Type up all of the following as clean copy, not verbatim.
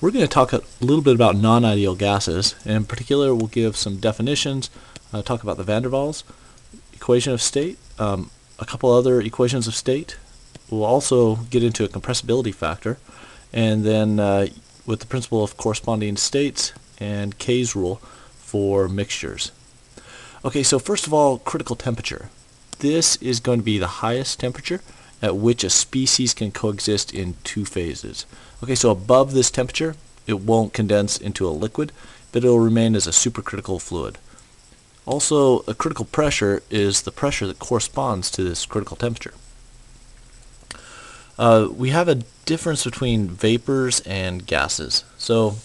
We're going to talk a little bit about non-ideal gases. In particular, we'll give some definitions, talk about the van der Waals equation of state, a couple other equations of state. We'll also get into a compressibility factor, and then with the principle of corresponding states and K's rule for mixtures. Okay, so first of all, critical temperature. This is going to be the highest temperature at which a species can coexist in two phases. Okay, so above this temperature, it won't condense into a liquid, but it will remain as a supercritical fluid. Also, a critical pressure is the pressure that corresponds to this critical temperature. We have a difference between vapors and gases. So,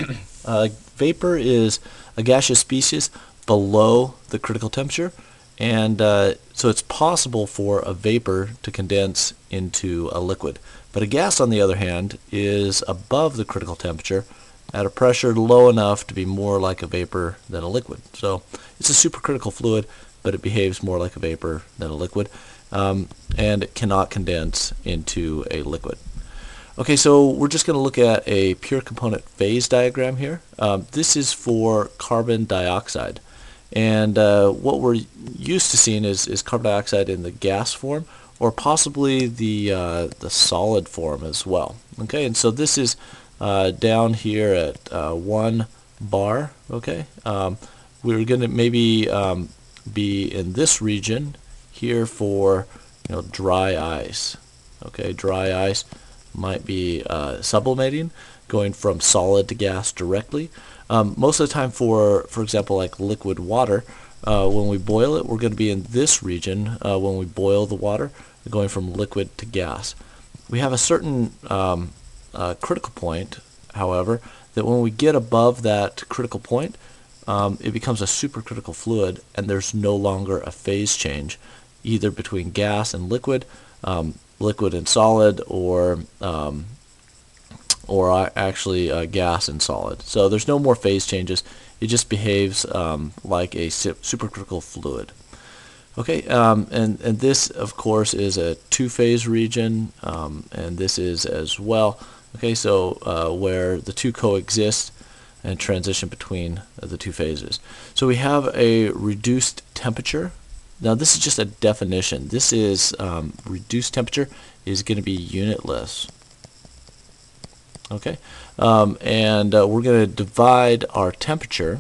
vapor is a gaseous species below the critical temperature, and so it's possible for a vapor to condense into a liquid. But a gas, on the other hand, is above the critical temperature at a pressure low enough to be more like a vapor than a liquid. So it's a supercritical fluid, but it behaves more like a vapor than a liquid, and it cannot condense into a liquid. Okay, so we're just going to look at a pure component phase diagram here. This is for carbon dioxide. And what we're used to seeing is carbon dioxide in the gas form, or possibly the solid form as well. Okay, and so this is down here at 1 bar. Okay, we're going to maybe be in this region here for dry ice. Okay, dry ice might be sublimating, going from solid to gas directly. Most of the time, for example, like liquid water, when we boil it, we're going to be in this region when we boil the water, going from liquid to gas. We have a certain critical point, however, that when we get above that critical point, it becomes a supercritical fluid, and there's no longer a phase change, either between gas and liquid, liquid and solid, or actually gas and solid. So there's no more phase changes. It just behaves like a supercritical fluid. Okay, and this, of course, is a two-phase region, and this is as well. Okay, so where the two coexist and transition between the two phases. So we have a reduced temperature. Now this is just a definition. This is reduced temperature is going to be unitless. Okay, and we're going to divide our temperature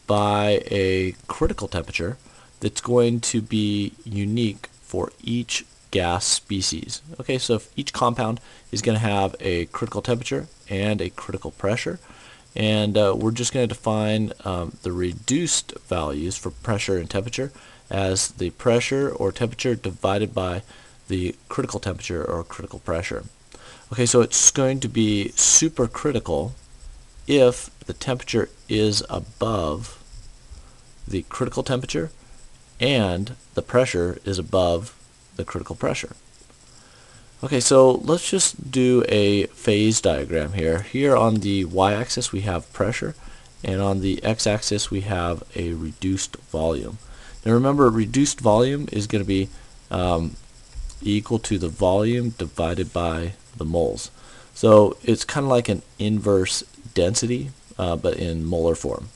by a critical temperature that's going to be unique for each gas species. Okay, so if each compound is going to have a critical temperature and a critical pressure, and we're just going to define the reduced values for pressure and temperature as the pressure or temperature divided by the critical temperature or critical pressure. Okay, so it's going to be supercritical if the temperature is above the critical temperature and the pressure is above the critical pressure. Okay, so let's just do a phase diagram here. Here on the y-axis we have pressure, and on the x-axis we have a reduced volume. Now remember, reduced volume is going to be equal to the volume divided by the moles. So it's kind of like an inverse density, but in molar form.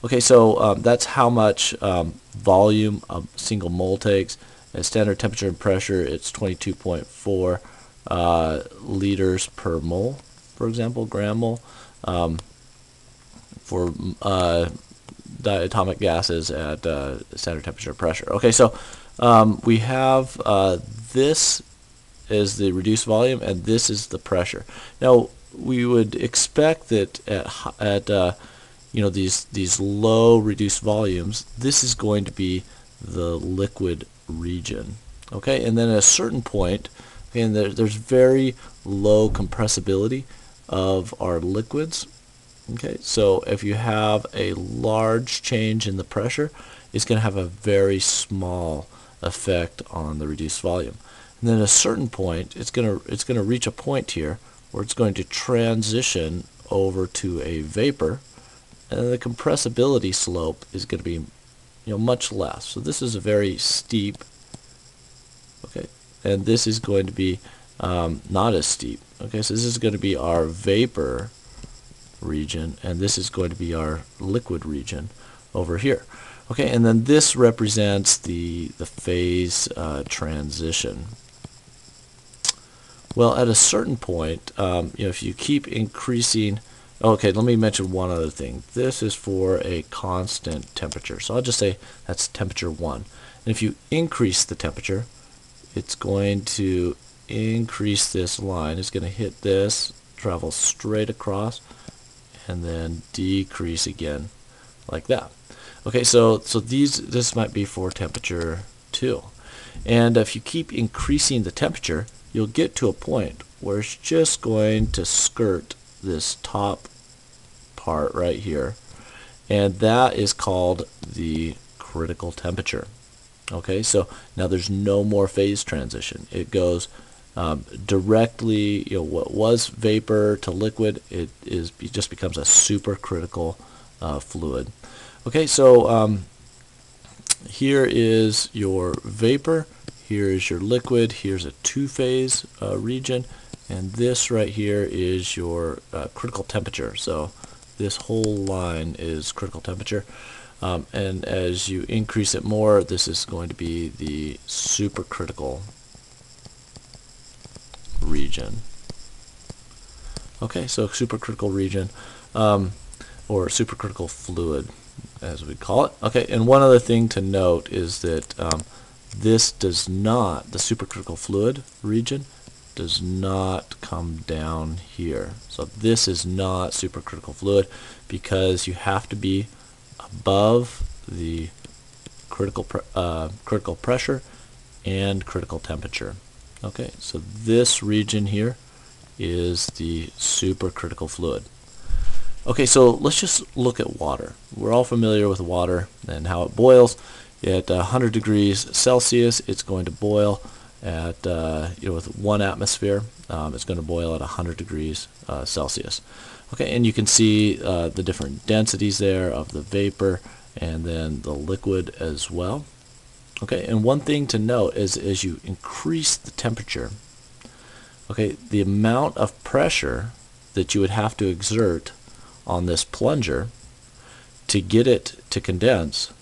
Okay, so that's how much volume a single mole takes. At standard temperature and pressure, it's 22.4 liters per mole, for example, gram mole, for diatomic gases at standard temperature and pressure. Okay, so we have this is the reduced volume, and this is the pressure. Now we would expect that at these low reduced volumes, this is going to be the liquid region. Okay, and then at a certain point, and there's very low compressibility of our liquids. Okay, so if you have a large change in the pressure, it's going to have a very small effect on the reduced volume. And then at a certain point, it's going to reach a point here where it's going to transition over to a vapor, and the compressibility slope is going to be much less. So this is a very steep, okay, and this is going to be not as steep. Okay, so this is going to be our vapor region, and this is going to be our liquid region over here. Okay, and then this represents the phase transition. Well, at a certain point, if you keep increasing, okay, let me mention one other thing. This is for a constant temperature, so I'll just say that's temperature 1. And if you increase the temperature, it's going to increase this line. It's going to hit this, travel straight across, and then decrease again, like that. Okay, so this might be for temperature 2. And if you keep increasing the temperature, you'll get to a point where it's just going to skirt this top part right here, and that is called the critical temperature. Okay, so now there's no more phase transition. It goes directly, what was vapor to liquid, it just becomes a supercritical fluid. Okay, so here is your vapor, here is your liquid, here's a two-phase region, and this right here is your critical temperature. So this whole line is critical temperature, and as you increase it more, this is going to be the supercritical region. Okay, so supercritical region, or supercritical fluid, as we call it. Okay, and one other thing to note is that this does not, the supercritical fluid region does not come down here. So this is not supercritical fluid because you have to be above the critical pressure and critical temperature. Okay, so this region here is the supercritical fluid. Okay, so let's just look at water. We're all familiar with water and how it boils. At 100 degrees Celsius, it's going to boil at, with 1 atmosphere, it's going to boil at 100 degrees Celsius. Okay, and you can see the different densities there of the vapor and then the liquid as well. Okay, and one thing to note is as you increase the temperature, okay, the amount of pressure that you would have to exert on this plunger to get it to condense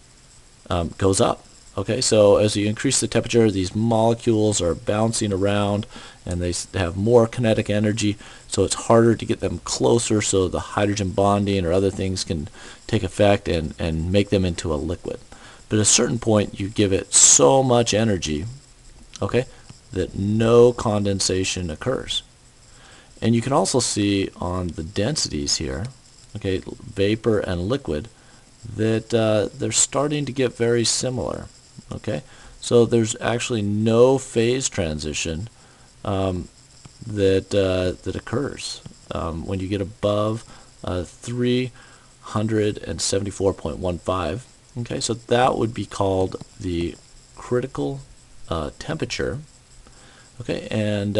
goes up. Okay, so as you increase the temperature, these molecules are bouncing around and they have more kinetic energy, so it's harder to get them closer so the hydrogen bonding or other things can take effect and make them into a liquid. But at a certain point, you give it so much energy, okay, that no condensation occurs. And you can also see on the densities here, okay, vapor and liquid, that they're starting to get very similar. Okay, so there's actually no phase transition that occurs when you get above 374.15. Okay, so that would be called the critical temperature. Okay, and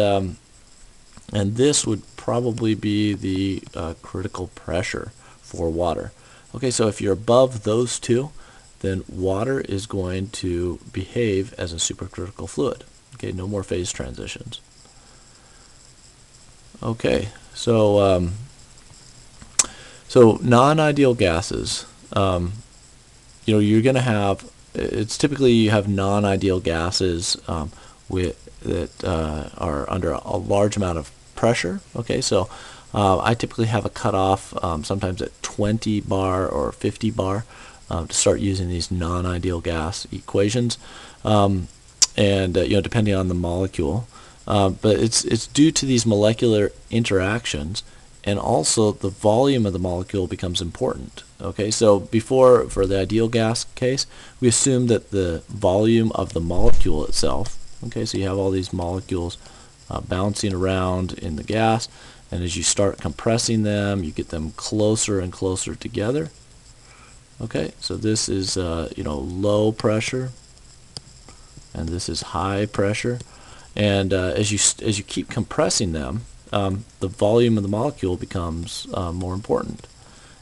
this would probably be the critical pressure for water. Okay, so if you're above those two, then water is going to behave as a supercritical fluid. Okay, no more phase transitions. Okay, so non-ideal gases, you're going to have, it's typically you have non-ideal gases that are under a large amount of pressure. Okay, so I typically have a cutoff sometimes at 20 bar or 50 bar to start using these non-ideal gas equations, and depending on the molecule, but it's due to these molecular interactions, and also the volume of the molecule becomes important. Okay, so before, for the ideal gas case, we assume that the volume of the molecule itself, okay, so you have all these molecules bouncing around in the gas, and as you start compressing them, you get them closer and closer together. Okay, so this is low pressure, and this is high pressure, and as you keep compressing them, the volume of the molecule becomes more important,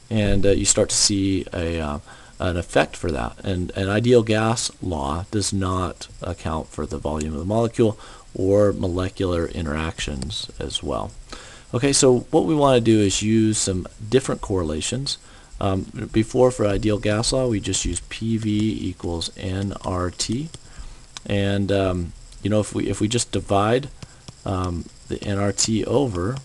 and you start to see an effect for that. And an ideal gas law does not account for the volume of the molecule. or molecular interactions as well. Okay, so what we want to do is use some different correlations. Before, for ideal gas law, we just use PV equals nRT, and you know, if we just divide the nRT over,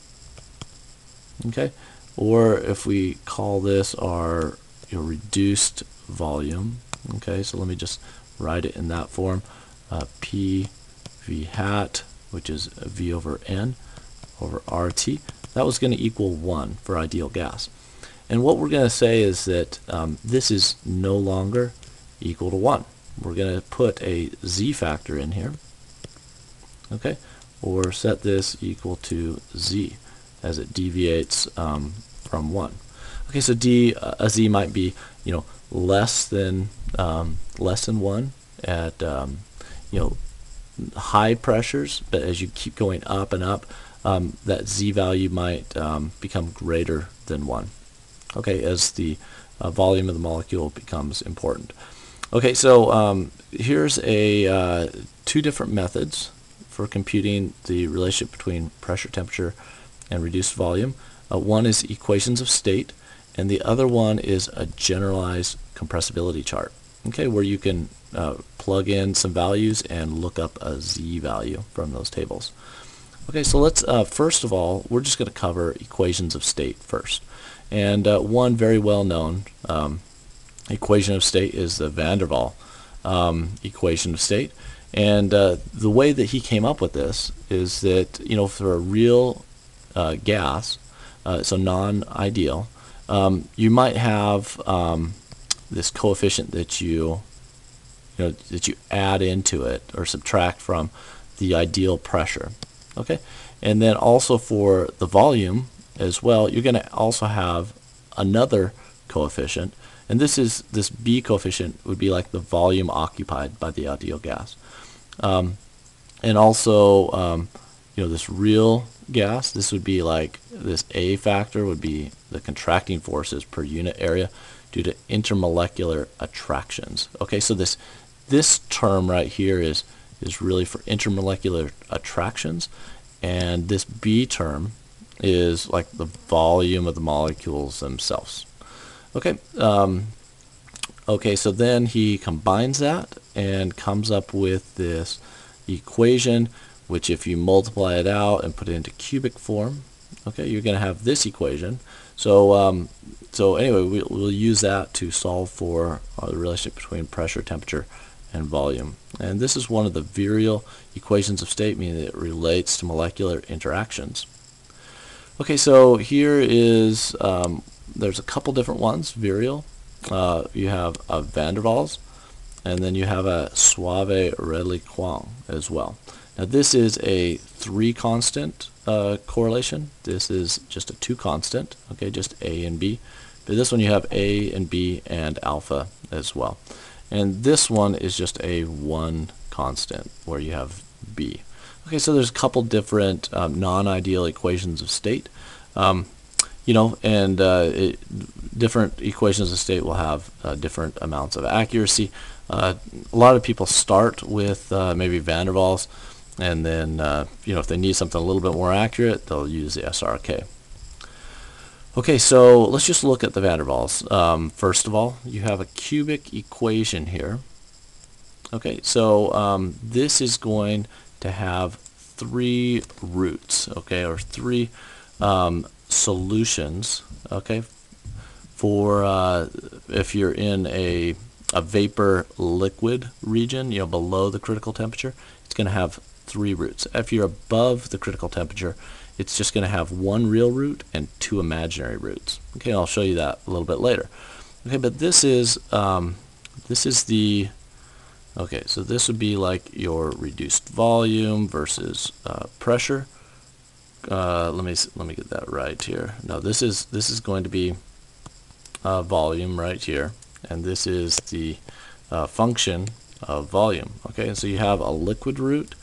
okay, or if we call this our reduced volume, okay, so let me just write it in that form, P V hat, which is V over N over RT, that was going to equal 1 for ideal gas. And what we're going to say is that this is no longer equal to 1. We're going to put a Z factor in here, okay, or set this equal to Z as it deviates from 1. Okay, so a Z might be, you know, less than 1 at high pressures, but as you keep going up and up, that Z value might become greater than 1. Okay, as the volume of the molecule becomes important. Okay, so here's two different methods for computing the relationship between pressure, temperature, and reduced volume. One is equations of state, and the other one is a generalized compressibility chart. Okay, where you can plug in some values and look up a Z value from those tables. Okay, so let's first of all, we're just going to cover equations of state first. And one very well known equation of state is the van der Waals equation of state. And the way that he came up with this is that, you know, for a real gas, so non-ideal, you might have this coefficient that you add into it or subtract from the ideal pressure. Okay, and then also for the volume as well, you're going to also have another coefficient, and this B coefficient would be like the volume occupied by the ideal gas, and also this real gas, this would be like this A factor would be the contracting forces per unit area due to intermolecular attractions. Okay, so this term right here is really for intermolecular attractions, and this B term is like the volume of the molecules themselves. Okay, okay, so then he combines that and comes up with this equation, which if you multiply it out and put it into cubic form, okay, you're going to have this equation. So so anyway, we'll use that to solve for the relationship between pressure, temperature, and volume. And this is one of the virial equations of state, meaning that it relates to molecular interactions. Okay, so here is, there's a couple different ones, virial. You have a van der Waals, and then you have a Suave-Redlich-Kwong as well. Now this is a 3 constant correlation. This is just a 2 constant, okay, just A and B. But this one you have A and B and alpha as well. And this one is just a 1 constant where you have B. Okay, so there's a couple different non-ideal equations of state. Different equations of state will have different amounts of accuracy. A lot of people start with maybe van der Waals, and then if they need something a little bit more accurate, they'll use the SRK. Okay, so let's just look at the van der Waals. First of all, you have a cubic equation here. Okay, so this is going to have 3 roots, okay, or 3 solutions, okay, for if you're in a vapor liquid region, below the critical temperature, it's going to have 3 roots. If you're above the critical temperature, it's just going to have 1 real root and 2 imaginary roots. Okay, I'll show you that a little bit later. Okay, but this is the, okay, so this would be like your reduced volume versus pressure. Let me get that right here. No, this is going to be volume right here, and this is the function of volume. Okay, and so you have a liquid root,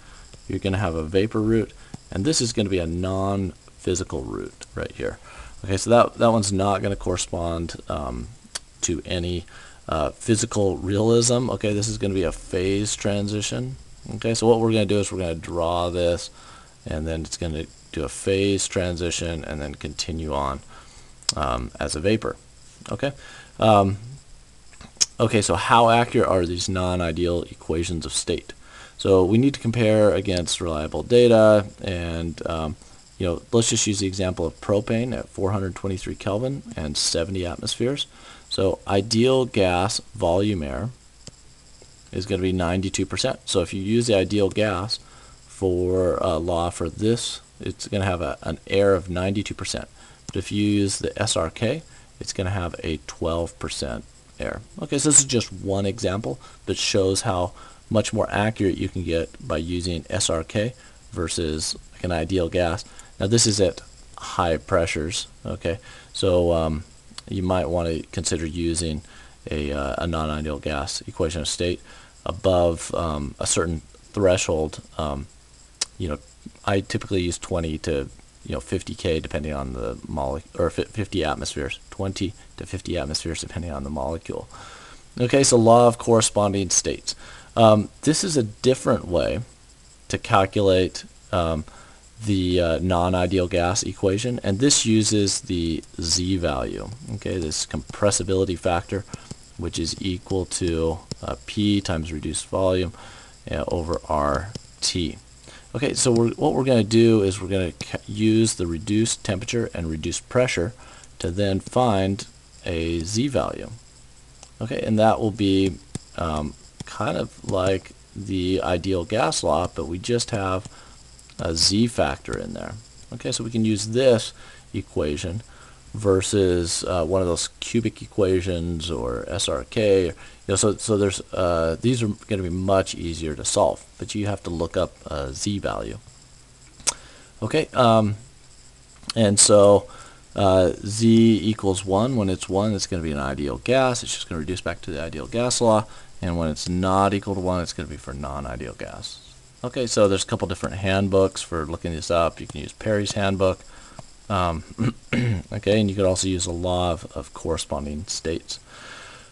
you're going to have a vapor root, and this is going to be a non-physical root right here. Okay, so that one's not going to correspond to any physical realism. Okay, this is going to be a phase transition. Okay, so what we're going to do is we're going to draw this, and then it's going to do a phase transition and then continue on as a vapor. Okay. Okay, so how accurate are these non-ideal equations of state? So we need to compare against reliable data, and let's just use the example of propane at 423 Kelvin and 70 atmospheres. So ideal gas volume air is going to be 92%. So if you use the ideal gas for law for this, it's going to have an air of 92%. But if you use the SRK, it's going to have a 12% air. Okay, so this is just one example that shows how much more accurate you can get by using SRK versus like an ideal gas. Now this is at high pressures. Okay, so you might want to consider using a non-ideal gas equation of state above a certain threshold. I typically use 20 to 50 K depending on the molecule, or 50 atmospheres, 20 to 50 atmospheres depending on the molecule. Okay, so law of corresponding states. This is a different way to calculate the non-ideal gas equation, and this uses the Z value. Okay, this compressibility factor, which is equal to P times reduced volume over RT. Okay, so what we're going to do is we're going to use the reduced temperature and reduced pressure to then find a Z value. Okay, and that will be kind of like the ideal gas law, but we just have a Z factor in there. Okay, so we can use this equation versus one of those cubic equations or SRK. So there's these are going to be much easier to solve, but you have to look up a Z value. Okay, and so Z equals 1. When it's 1, it's going to be an ideal gas. It's just going to reduce back to the ideal gas law. And when it's not equal to 1, it's going to be for non-ideal gas. Okay, so there's a couple different handbooks for looking this up. You can use Perry's handbook. Okay, and you could also use a law of corresponding states.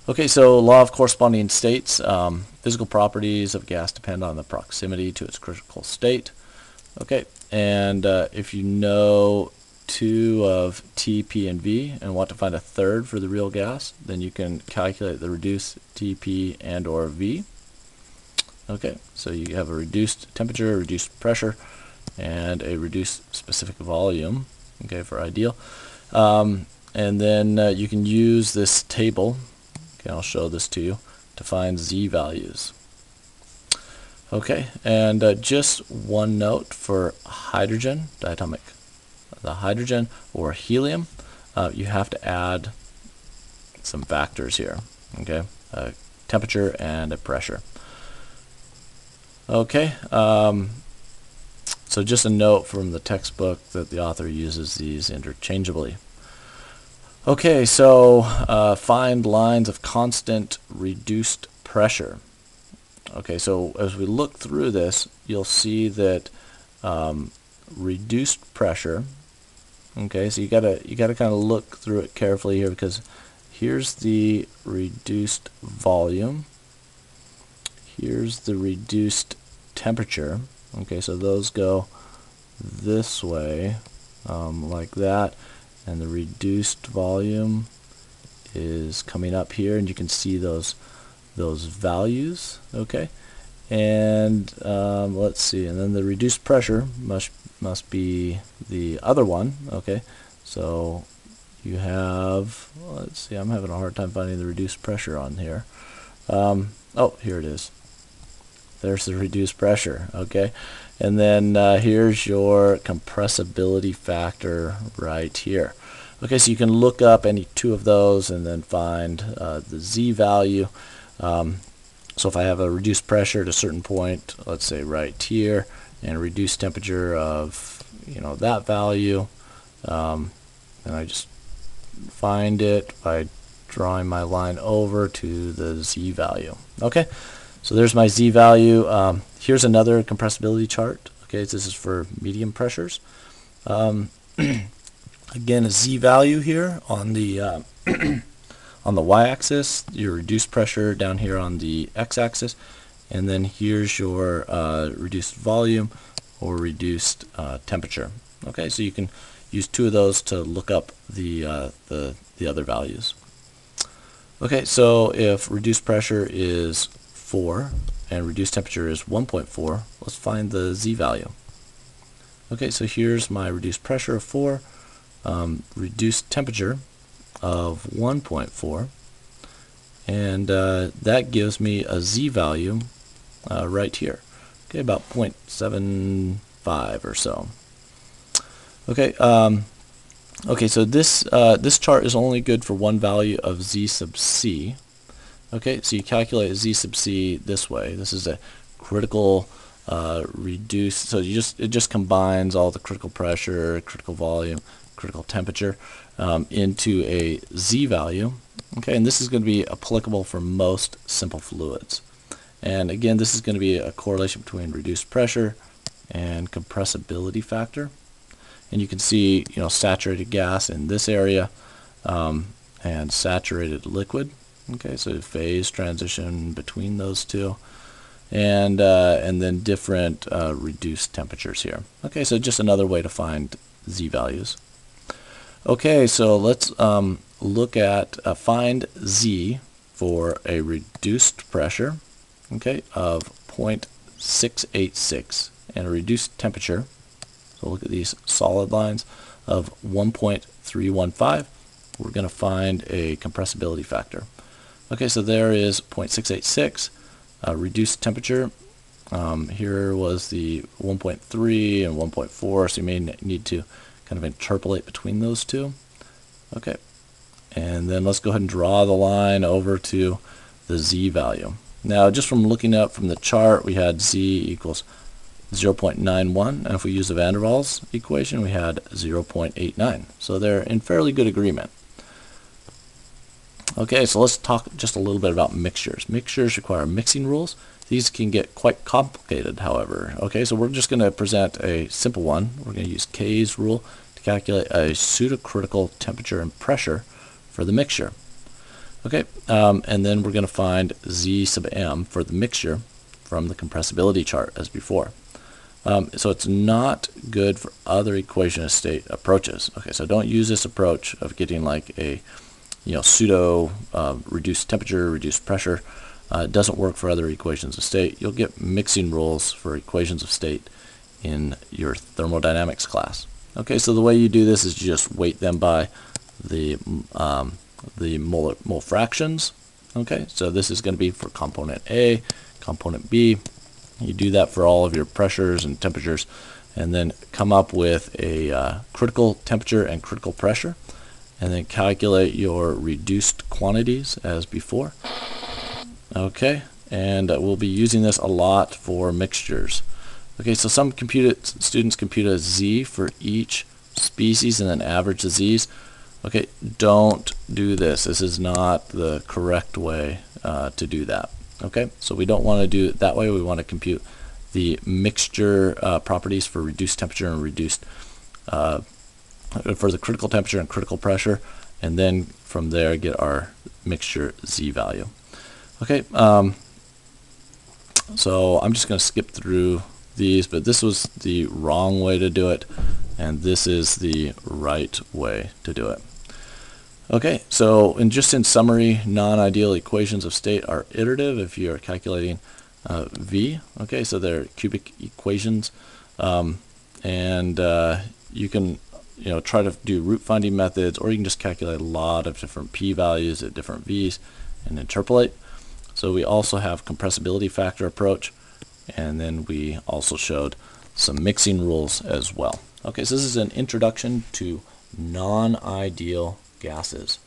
Okay, so law of corresponding states. Physical properties of gas depend on the proximity to its critical state. Okay, and if you know 2 of T, P, and V and want to find a third for the real gas, then you can calculate the reduced T, P, and or V. Okay, so you have a reduced temperature, reduced pressure, and a reduced specific volume, okay, for ideal. And then you can use this table, okay, I'll show this to you, to find Z values. Okay, and just one note for hydrogen, diatomic, the hydrogen or helium, you have to add some factors here, okay, a temperature and a pressure. Okay, so just a note from the textbook that the author uses these interchangeably. Okay, so find lines of constant reduced pressure. Okay, so as we look through this, you'll see that reduced pressure. Okay, so you gotta kind of look through it carefully here, because here's the reduced volume. Here's the reduced temperature. Okay, so those go this way, like that, and the reduced volume is coming up here, and you can see those values. Okay, and let's see, and then the reduced pressure must be the other one. Okay, so you have, let's see, I'm having a hard time finding the reduced pressure on here. Oh, here it is. There's the reduced pressure. Okay, and then here's your compressibility factor right here. Okay, so you can look up any 2 of those and then find the Z value. So if I have a reduced pressure at a certain point, let's say right here, and a reduced temperature of that value, and I just find it by drawing my line over to the Z value. Okay, so there's my Z value. Here's another compressibility chart. Okay, so this is for medium pressures. Again, a Z value here on the on the y-axis, your reduced pressure down here on the x-axis, and then here's your reduced volume or reduced temperature. Okay, so you can use two of those to look up the other values. Okay, so if reduced pressure is 4 and reduced temperature is 1.4, let's find the Z value. Okay, so here's my reduced pressure of 4, reduced temperature of 1.4, and that gives me a Z value right here. Okay, about 0.75 or so. Okay, okay, so this chart is only good for one value of Z sub C. Okay, so you calculate Z sub C this way. This is a critical reduced, so it just combines all the critical pressure, critical volume, critical temperature into a Z value. Okay, and this is going to be applicable for most simple fluids. And again, this is going to be a correlation between reduced pressure and compressibility factor. And you can see, saturated gas in this area and saturated liquid. Okay, so phase transition between those two, and then different reduced temperatures here. Okay, so just another way to find Z values. Okay, so let's look at find Z for a reduced pressure, okay, of 0.686 and a reduced temperature. So look at these solid lines of 1.315. We're going to find a compressibility factor. Okay, so there is 0.686, reduced temperature. Here was the 1.3 and 1.4, so you may need to kind of interpolate between those two. Okay, and then let's go ahead and draw the line over to the Z value. Now, just from looking up from the chart, we had Z equals 0.91, and if we use the van der Waals equation, we had 0.89. So they're in fairly good agreement. Okay, so let's talk just a little bit about mixtures. Mixtures require mixing rules. These can get quite complicated, however. Okay, so we're just going to present a simple one. We're going to use K's rule to calculate a pseudocritical temperature and pressure for the mixture. Okay, and then we're going to find Z sub M for the mixture from the compressibility chart as before. So it's not good for other equation of state approaches. Okay, so don't use this approach of getting like a pseudo reduced temperature, reduced pressure. It doesn't work for other equations of state. You'll get mixing rules for equations of state in your thermodynamics class. Okay, so the way you do this is you just weight them by the mole fractions. Okay, so this is going to be for component A, component B. You do that for all of your pressures and temperatures, and then come up with a critical temperature and critical pressure, and then calculate your reduced quantities as before. Okay, and we'll be using this a lot for mixtures. Okay, so some students compute a Z for each species and then average the Z's. Okay, don't do this. This is not the correct way to do that. Okay, so we don't want to do it that way. We want to compute the mixture properties for reduced temperature and reduced for the critical temperature and critical pressure, and then from there get our mixture Z value. Okay, so I'm just going to skip through these, but this was the wrong way to do it, and this is the right way to do it. Okay, so just in summary, non-ideal equations of state are iterative if you are calculating V. Okay, so they're cubic equations, and you can try to do root finding methods, or you can just calculate a lot of different p-values at different v's and interpolate. So we also have compressibility factor approach, and then we also showed some mixing rules as well. Okay, so this is an introduction to non-ideal gases.